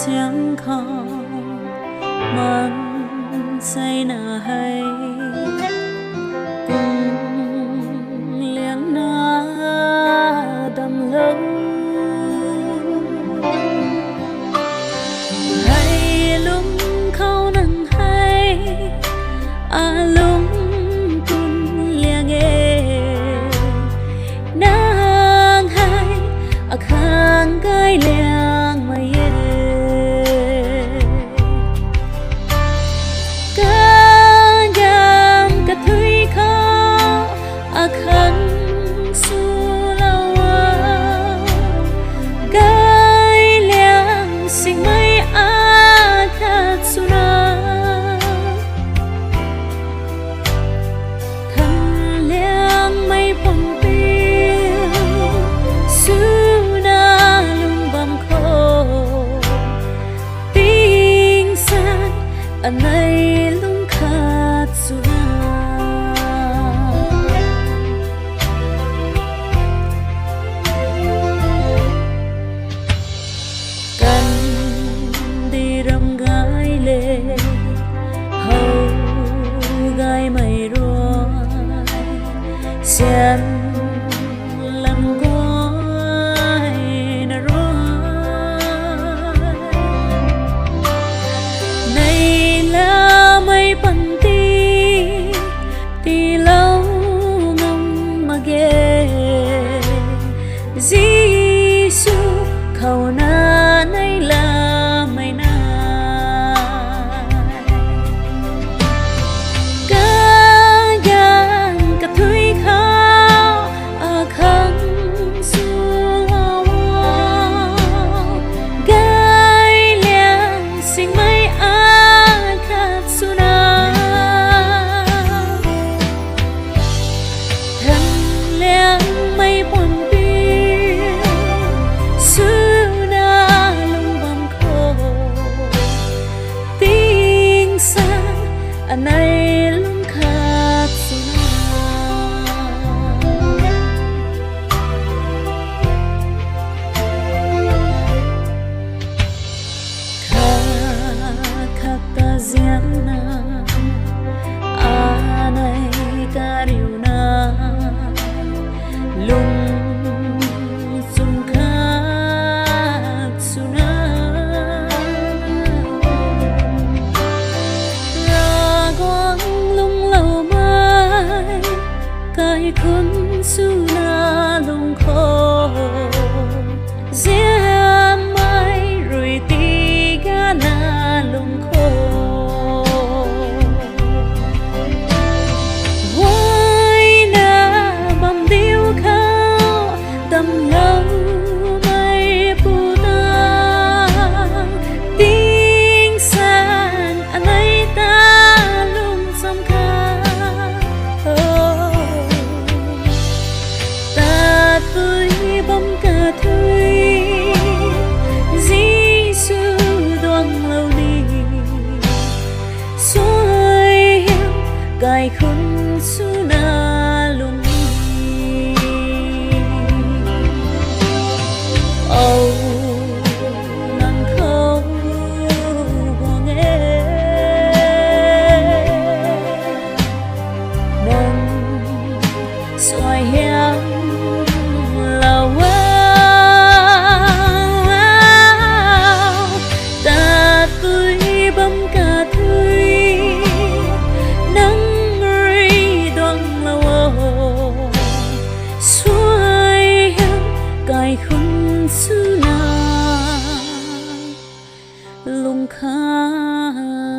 chẳng còn mang say nà hay cùng liang na đầm lâu hay lúc khâu nắng hay lúc cùng liang nang hay khang gai liang mai anh ấy lung khát suna cần đi rong gái lệ hầu gái mây ruồi xiên lần gói nà ruồi mây bần ti lâu ngông mà ghê Giêsu khẩu na này là mây na cả gian cả thui khao khăn xua gai liang sinh mây mây buồn biếc xưa na lung bầm khô tiếng xa anh ấy lung khát khát ta giang na này ta điều na lung sum khát suna ra quang lung lâu mai cái khun suna lung khô dễ mai rồi ti ga na lung khô tâm lâu mây bù ta tiếng san anh ấy ta lung sông khá ta tươi bông cà thui Giêsu đoan lâu đi xuôi hiu cài khung suna lung nắng khâu buông nắng xoay hiang là ta tươi bấm cà thui nắng rơi đoan lâu xoay hiang cài khung suna lung khát